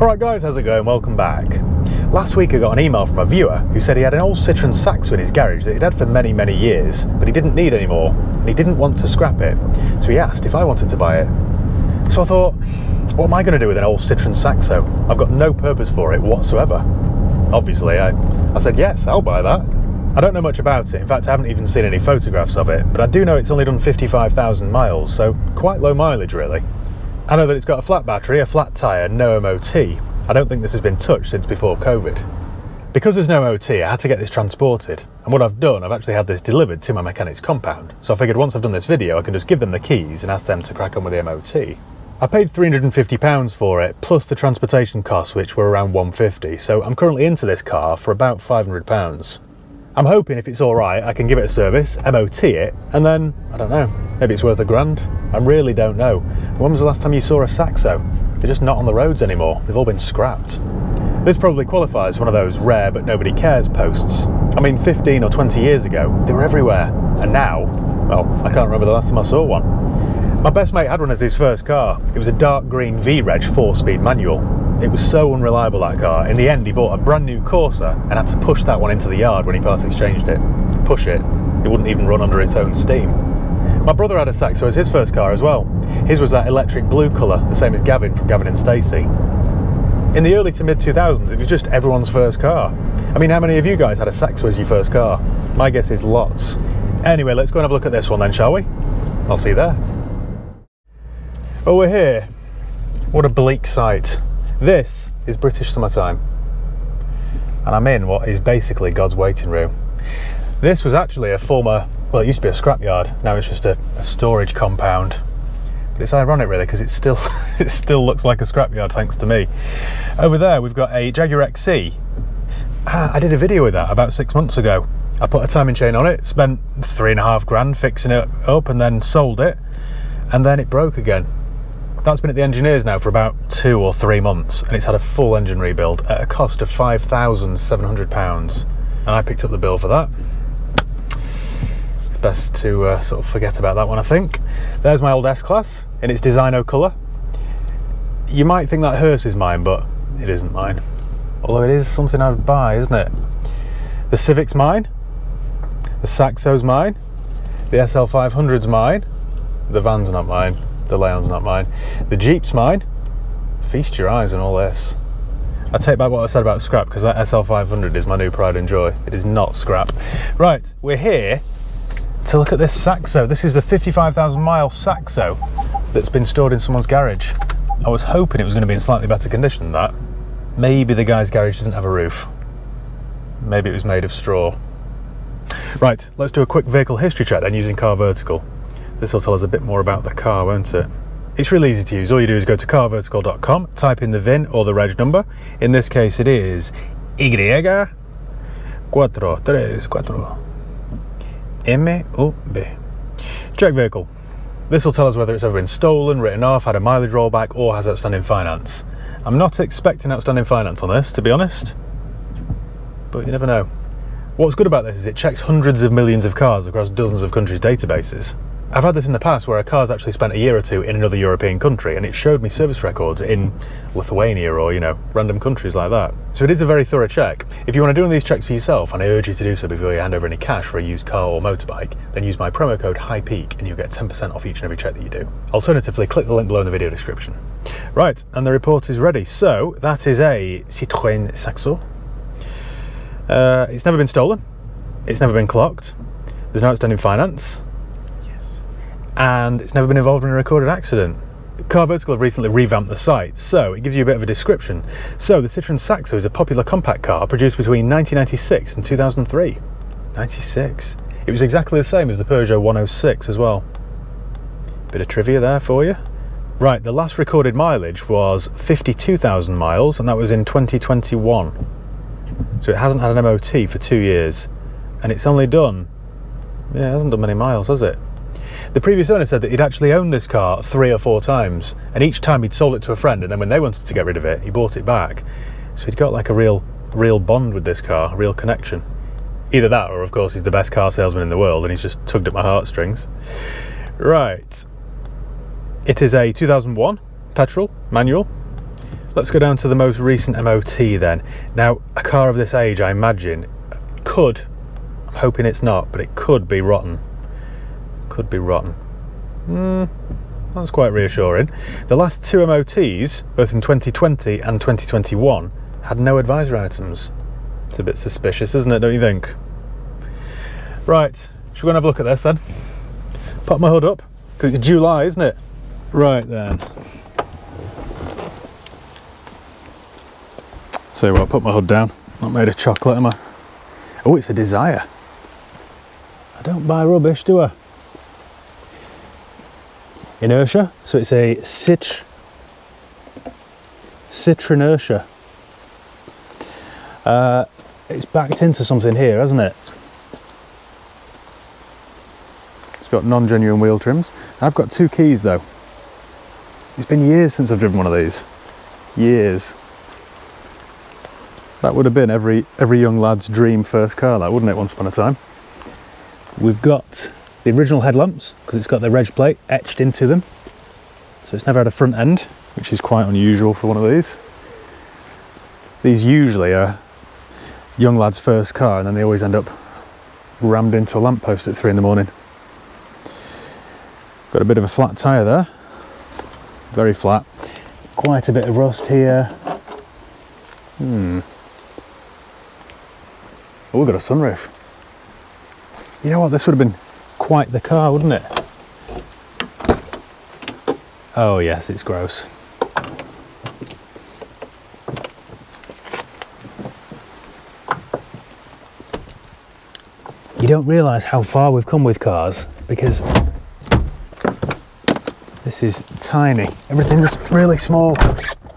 Alright guys, how's it going? Welcome back. Last week I got an email from a viewer who said he had an old Citroen Saxo in his garage that he'd had for many years, but he didn't need anymore, and he didn't want to scrap it. So he asked if I wanted to buy it. So I thought, what am I going to do with an old Citroen Saxo? I've got no purpose for it whatsoever. Obviously, I said yes, I'll buy that. I don't know much about it. In fact, I haven't even seen any photographs of it, but I do know it's only done 55,000 miles, so quite low mileage really. I know that it's got a flat battery, a flat tyre, no MOT. I don't think this has been touched since before COVID. Because there's no MOT, I had to get this transported. And what I've done, I've actually had this delivered to my mechanic's compound. So I figured once I've done this video, I can just give them the keys and ask them to crack on with the MOT. I paid £350 for it, plus the transportation costs, which were around £150. So I'm currently into this car for about £500. I'm hoping if it's all right, I can give it a service, MOT it, and then, I don't know, maybe it's worth £1,000. I really don't know. When was the last time you saw a Saxo? They're just not on the roads anymore. They've all been scrapped. This probably qualifies for one of those rare but nobody cares posts. I mean, 15 or 20 years ago, they were everywhere. And now, well, I can't remember the last time I saw one. My best mate had one as his first car. It was a dark green V-Reg 4-speed manual. It was so unreliable, that car. In the end, he bought a brand new Corsa and had to push that one into the yard when he part exchanged it. Push it. It wouldn't even run under its own steam. My brother had a Saxo as his first car as well. His was that electric blue colour, the same as Gavin from Gavin and Stacey. In the early to mid 2000s, it was just everyone's first car. I mean, how many of you guys had a Saxo as your first car? My guess is lots. Anyway, let's go and have a look at this one then, shall we? I'll see you there. Oh, we're here. What a bleak sight. This is British summertime. And I'm in what is basically God's waiting room. This was actually a former, well, it used to be a scrapyard. Now it's just a storage compound. But it's ironic really, because it still looks like a scrapyard thanks to me. Over there we've got a Jaguar XC. I did a video with that about 6 months ago. I put a timing chain on it, spent £3,500 fixing it up and then sold it. And then it broke again. That's been at the engineers now for about 2 or 3 months, and it's had a full engine rebuild at a cost of £5,700. And I picked up the bill for that. It's best to sort of forget about that one, I think. There's my old S-Class in its Designo colour. You might think that hearse is mine, but it isn't mine. Although it is something I'd buy, isn't it? The Civic's mine. The Saxo's mine. The SL500's mine. The van's not mine. The Leon's not mine. The Jeep's mine. Feast your eyes on all this. I take back what I said about scrap, because that SL500 is my new pride and joy. It is not scrap. Right, we're here to look at this Saxo. This is the 55,000 mile Saxo that's been stored in someone's garage. I was hoping it was going to be in slightly better condition than that. Maybe the guy's garage didn't have a roof. Maybe it was made of straw. Right, let's do a quick vehicle history check then using Car Vertical. This will tell us a bit more about the car, won't it? It's really easy to use. All you do is go to carvertical.com, type in the VIN or the reg number. In this case it is Y434 MUB. Check vehicle. This will tell us whether it's ever been stolen, written off, had a mileage rollback, or has outstanding finance. I'm not expecting outstanding finance on this, to be honest, but you never know. What's good about this is it checks hundreds of millions of cars across dozens of countries' databases. I've had this in the past where a car's actually spent a year or two in another European country and it showed me service records in Lithuania or, you know, random countries like that. So it is a very thorough check. If you want to do one of these checks for yourself, and I urge you to do so before you hand over any cash for a used car or motorbike, then use my promo code HIGHPEAK and you'll get 10% off each and every check that you do. Alternatively, click the link below in the video description. Right, and the report is ready. So that is a Citroen Saxo. It's never been stolen. It's never been clocked. There's no outstanding finance. And it's never been involved in a recorded accident. Car Vertical have recently revamped the site, so it gives you a bit of a description. So the Citroen Saxo is a popular compact car produced between 1996 and 2003. 96. It was exactly the same as the Peugeot 106 as well. Bit of trivia there for you. Right, the last recorded mileage was 52,000 miles, and that was in 2021. So it hasn't had an MOT for 2 years, and it's only done, yeah, it hasn't done many miles, has it? The previous owner said that he'd actually owned this car 3 or 4 times, and each time he'd sold it to a friend, and then when they wanted to get rid of it, he bought it back. So he'd got like a real bond with this car, a real connection. Either that, or of course he's the best car salesman in the world and he's just tugged at my heartstrings. Right, it is a 2001 petrol manual. Let's go down to the most recent MOT then. Now, a car of this age, I imagine, could, I'm hoping it's not, but it could be rotten. Could be rotten. That's quite reassuring. The last 2 MOTs, both in 2020 and 2021, had no advisory items. It's a bit suspicious, isn't it, don't you think? Right, should we go and have a look at this then? Pop my hood up, because it's July, isn't it? Right then. So what, put my hood down. Not made of chocolate, am I? Oh, it's a Desire. I don't buy rubbish, do I? Inertia, so it's a Citroen. It's backed into something here, hasn't it? It's got non-genuine wheel trims. I've got 2 keys though. It's been years since I've driven one of these. Years. That would have been every young lad's dream first car, that, wouldn't it, once upon a time? We've got the original headlamps, because it's got the reg plate etched into them. So it's never had a front end, which is quite unusual for one of these. These usually are young lad's first car, and then they always end up rammed into a lamppost at 3 in the morning. Got a bit of a flat tyre there. Very flat. Quite a bit of rust here. Oh, we've got a sunroof. You know what, this would have been quite the car, wouldn't it? Oh yes, it's gross. You don't realise how far we've come with cars, because this is tiny. Everything's really small.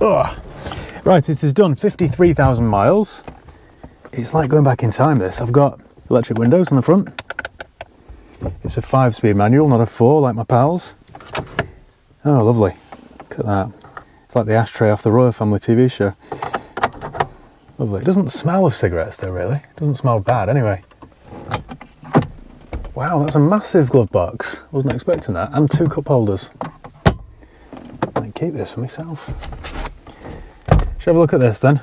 Ugh. Right, it has done 53,000 miles. It's like going back in time, this. I've got electric windows on the front. It's a 5-speed manual, not a 4 like my pals. Oh, lovely. Look at that. It's like the ashtray off the Royal Family TV show. Lovely. It doesn't smell of cigarettes though, really. It doesn't smell bad anyway. Wow, that's a massive glove box. Wasn't expecting that. And 2 cup holders. I might keep this for myself. Shall have a look at this then.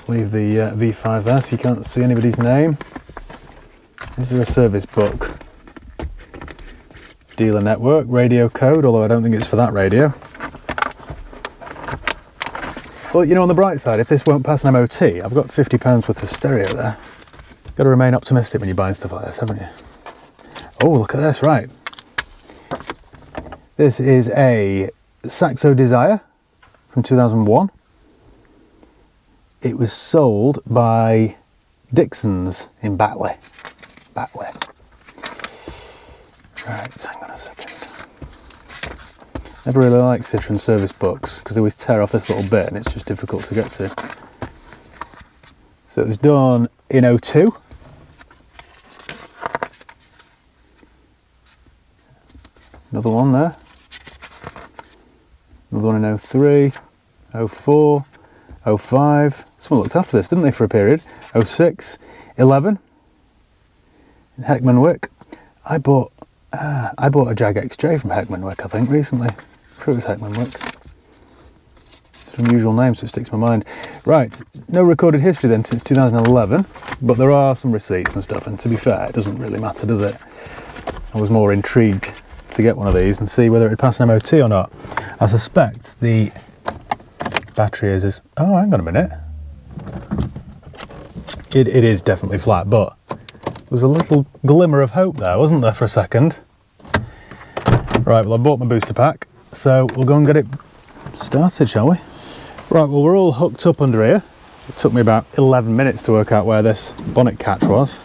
Leave the V5 there so you can't see anybody's name. This is a service book. Dealer network, radio code, although I don't think it's for that radio. Well, you know, on the bright side, if this won't pass an MOT, I've got £50 worth of stereo there. Got to remain optimistic when you're buying stuff like this, haven't you? Oh, look at this, right. This is a Saxo Desire from 2001. It was sold by Dixon's in Batley. Right, hang on a second. Never really liked Citroen service books because they always tear off this little bit and it's just difficult to get to. So it was done in 02. Another one there. Another one in 03, 04, 05. Someone looked after this, didn't they, for a period? 06, 11. In Heckman-Wick. I bought a Jag XJ from Heckman-Wick, I think, recently. I'm sure it was Heckman-Wick. It's an unusual name, so it sticks in my mind. Right, no recorded history then since 2011, but there are some receipts and stuff, and to be fair, it doesn't really matter, does it? I was more intrigued to get one of these and see whether it would pass an MOT or not. I suspect the battery is... Oh, hang on a minute. It is definitely flat, but there was a little glimmer of hope there, wasn't there, for a second? Right, well, I bought my booster pack, so we'll go and get it started, shall we? Right, well, we're all hooked up under here. It took me about 11 minutes to work out where this bonnet catch was.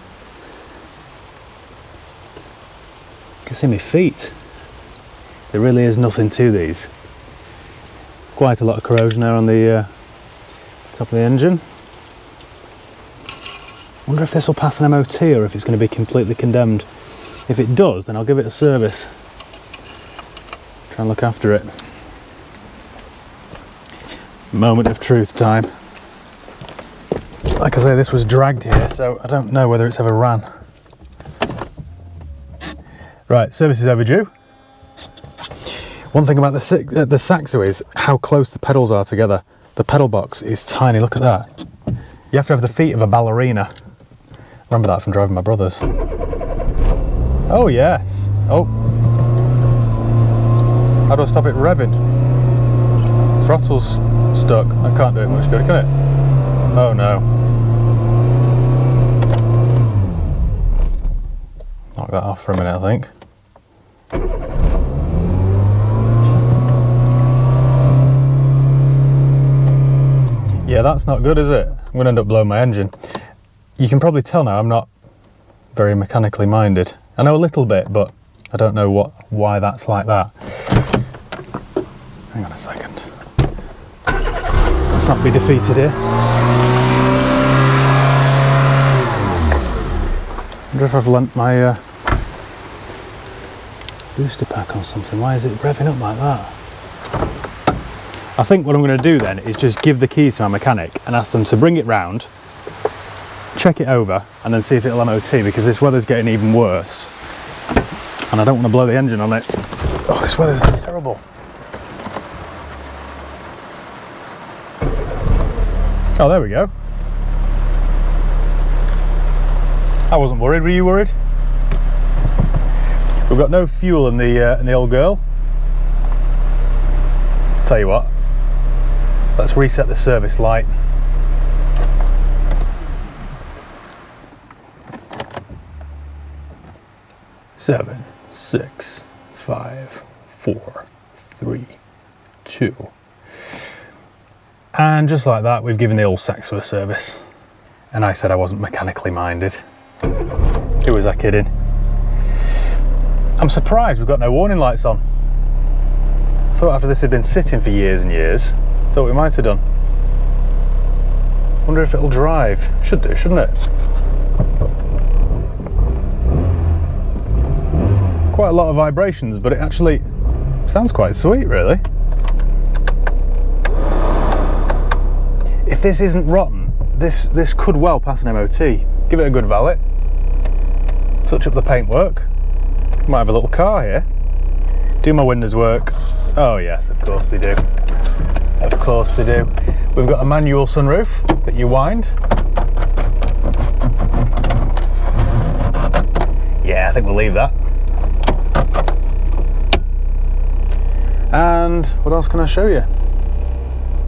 You can see my feet. There really is nothing to these. Quite a lot of corrosion there on the top of the engine. I wonder if this will pass an MOT or if it's going to be completely condemned. If it does, then I'll give it a service. Try and look after it. Moment of truth time. Like I say, this was dragged here, so I don't know whether it's ever ran. Right, service is overdue. One thing about the Saxo is how close the pedals are together. The pedal box is tiny, look at that. You have to have the feet of a ballerina. Remember that from driving my brother's. Oh yes. Oh. How do I stop it revving? Throttle's stuck. That can't do it much good, can it? Oh no. Knock that off for a minute, I think. Yeah, that's not good, is it? I'm going to end up blowing my engine. You can probably tell now I'm not very mechanically minded. I know a little bit, but I don't know why that's like that. Hang on a second. Let's not be defeated here. I wonder if I've lent my booster pack on something. Why is it revving up like that? I think what I'm going to do then is just give the keys to my mechanic and ask them to bring it round, check it over, and then see if it'll MOT, because this weather's getting even worse and I don't want to blow the engine on it. Oh, this weather's terrible. Oh, there we go. I wasn't worried. Were you worried? We've got no fuel in the old girl. Tell you what, let's reset the service light. Seven, 6, 5, 4, 3, 2. And just like that, we've given the old Saxo a service. And I said I wasn't mechanically minded. Who was I kidding? I'm surprised we've got no warning lights on. I thought after this had been sitting for years and years, thought we might have done. Wonder if it'll drive. Should do, shouldn't it? Quite a lot of vibrations, but it actually sounds quite sweet, really. If this isn't rotten, this could well pass an MOT. Give it a good valet. Touch up the paintwork. Might have a little car here. Do my windows work? Oh yes, of course they do. Of course they do. We've got a manual sunroof that you wind. Yeah, I think we'll leave that. And what else can I show you?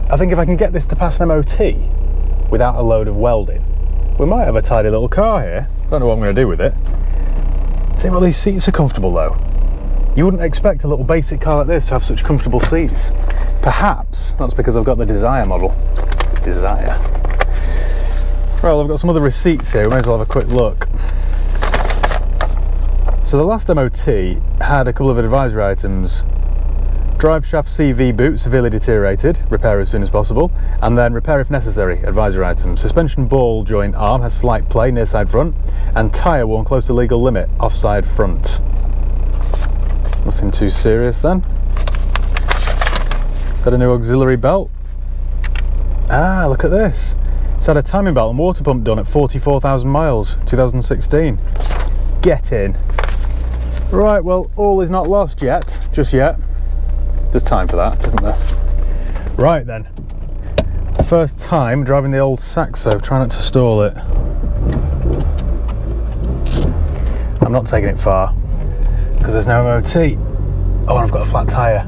I think if I can get this to pass an MOT without a load of welding, we might have a tidy little car here. I don't know what I'm going to do with it. See, well, these seats are comfortable though. You wouldn't expect a little basic car like this to have such comfortable seats. Perhaps that's because I've got the Desire model. Desire. Well, I've got some other receipts here. We may as well have a quick look. So the last MOT had a couple of advisory items. Drive shaft CV boot severely deteriorated, repair as soon as possible, and then repair if necessary, advisory items. Suspension ball joint arm has slight play near side front, and tyre worn close to legal limit, offside front. Nothing too serious then. Got a new auxiliary belt. Ah, look at this. It's had a timing belt and water pump done at 44,000 miles, 2016. Get in. Right, well, all is not lost yet, just yet. There's time for that, isn't there? Right then. First time driving the old Saxo, try not to stall it. I'm not taking it far, because there's no MOT. Oh, and I've got a flat tyre.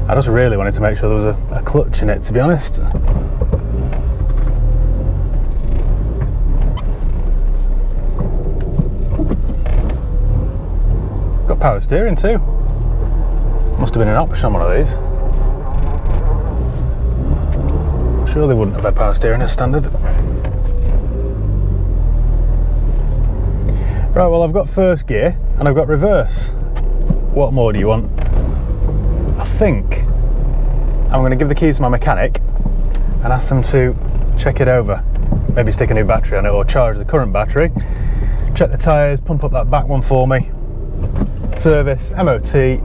I just really wanted to make sure there was a clutch in it, to be honest. Got power steering too. Must have been an option on one of these. Sure they wouldn't have had power steering as standard. Right, well, I've got first gear and I've got reverse. What more do you want? I think I'm going to give the keys to my mechanic and ask them to check it over. Maybe stick a new battery on it or charge the current battery. Check the tyres, pump up that back one for me. Service, MOT,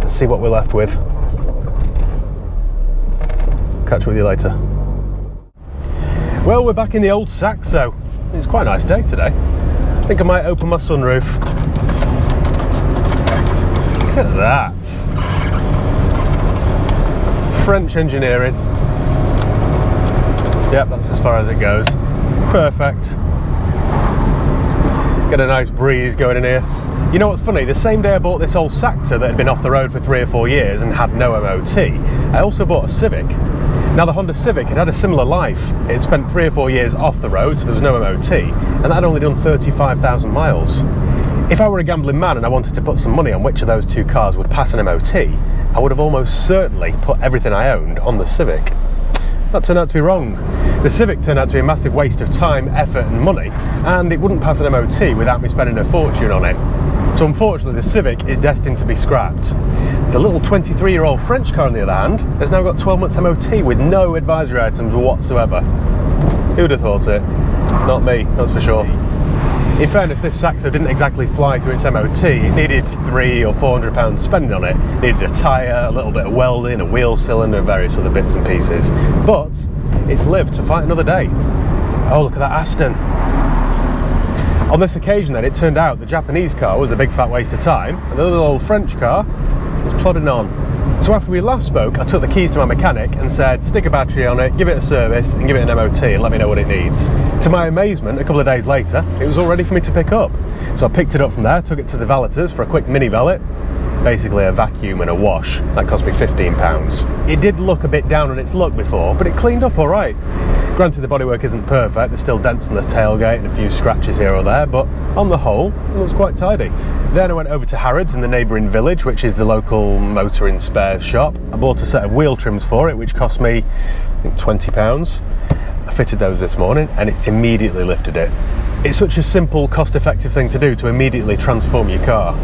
let's see what we're left with. Catch up with you later. Well, we're back in the old Saxo. It's quite a nice day today. I think I might open my sunroof Look at that. French engineering. Yep, that's as far as it goes. Perfect. Get a nice breeze going in here. You know what's funny? The same day I bought this old Saxo that had been off the road for 3 or 4 years and had no MOT, I also bought a Civic. Now the Honda Civic had a similar life. It had spent 3 or 4 years off the road, so there was no MOT, and that had only done 35,000 miles. If I were a gambling man and I wanted to put some money on which of those two cars would pass an MOT, I would have almost certainly put everything I owned on the Civic. That turned out to be wrong. The Civic turned out to be a massive waste of time, effort and money, and it wouldn't pass an MOT without me spending a fortune on it. So unfortunately the Civic is destined to be scrapped. The little 23-year-old French car on the other hand has now got 12 months MOT with no advisory items whatsoever. Who would have thought it? Not me, that's for sure. In fairness, this Saxo didn't exactly fly through its MOT. It needed £300 or £400 spending on it. It needed a tyre, a little bit of welding, a wheel cylinder, various other bits and pieces. But it's lived to fight another day. Oh, look at that Aston. On this occasion then, it turned out the Japanese car was a big fat waste of time, and the little old French car was plodding on. So after we last spoke, I took the keys to my mechanic and said, stick a battery on it, give it a service, and give it an MOT, and let me know what it needs. To my amazement, a couple of days later, it was all ready for me to pick up. So I picked it up from there, took it to the valeters for a quick mini valet, basically a vacuum and a wash. That cost me £15. It did look a bit down on its luck before, but it cleaned up all right. Granted, the bodywork isn't perfect, there's still dents on the tailgate and a few scratches here or there, but on the whole, it looks quite tidy. Then I went over to Harrods in the neighbouring village, which is the local motoring spares shop. I bought a set of wheel trims for it, which cost me, I think, £20. I fitted those this morning and it's immediately lifted it. It's such a simple, cost-effective thing to do to immediately transform your car.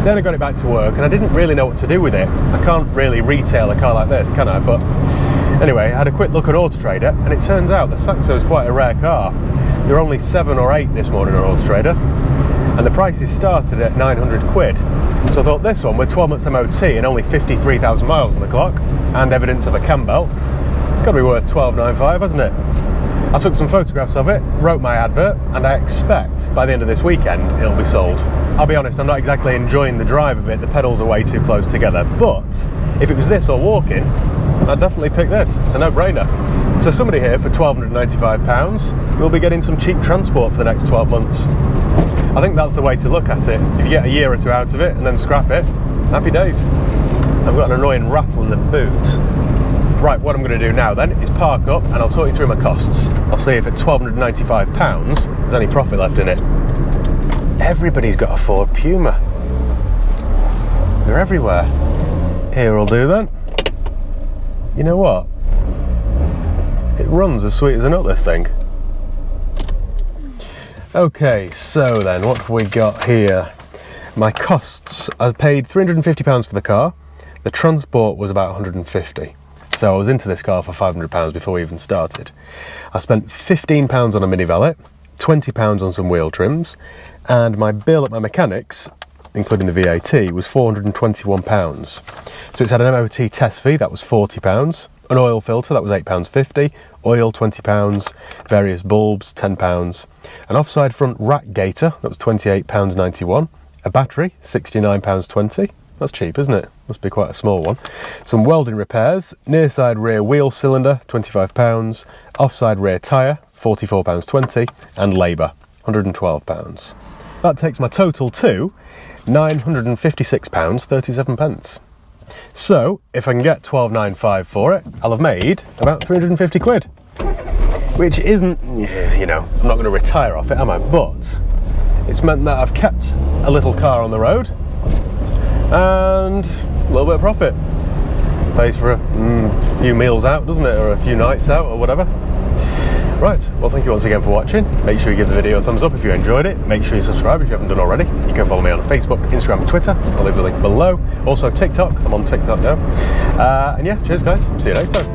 Then I got it back to work and I didn't really know what to do with it. I can't really retail a car like this, can I? But anyway, I had a quick look at Auto Trader and it turns out the Saxo is quite a rare car. There are only 7 or 8 this morning on Auto Trader and the prices started at 900 quid. So I thought this one with 12 months MOT and only 53,000 miles on the clock and evidence of a cam belt, it's got to be worth $12.95, hasn't it? I took some photographs of it, wrote my advert, and I expect by the end of this weekend it'll be sold. I'll be honest, I'm not exactly enjoying the drive of it, the pedals are way too close together, but if it was this or walking, I'd definitely pick this. It's a no-brainer. So somebody here for £1,295 will be getting some cheap transport for the next 12 months. I think that's the way to look at it. If you get a year or two out of it and then scrap it, happy days. I've got an annoying rattle in the boot. Right, what I'm going to do now then is park up and I'll talk you through my costs. I'll see if at £1,295 there's any profit left in it. Everybody's got a Ford Puma. They're everywhere. Here will do then. You know what? It runs as sweet as a nut, this thing. Okay, so then what have we got here? My costs, I paid £350 for the car. The transport was about £150. So I was into this car for £500 before we even started. I spent £15 on a mini valet, £20 on some wheel trims, and my bill at my mechanics, including the VAT, was £421. So it's had an MOT test fee, that was £40, an oil filter, that was £8.50, oil £20, various bulbs £10, an offside front rack gaiter, that was £28.91, a battery £69.20. That's cheap, isn't it? Must be quite a small one. Some welding repairs, near side rear wheel cylinder, £25, offside rear tyre, £44.20, and labour, £112. That takes my total to £956.37. So, if I can get £12.95 for it, I'll have made about 350 quid. Which isn't, you know, I'm not going to retire off it, am I? But it's meant that I've kept a little car on the road, and a little bit of profit. Pays for a few meals out, doesn't it? Or a few nights out or whatever. Right, well thank you once again for watching. Make sure you give the video a thumbs up if you enjoyed it. Make sure you subscribe if you haven't done already. You can follow me on Facebook, Instagram and Twitter. I'll leave the link below. Also TikTok, I'm on TikTok now. And yeah, cheers guys, see you next time.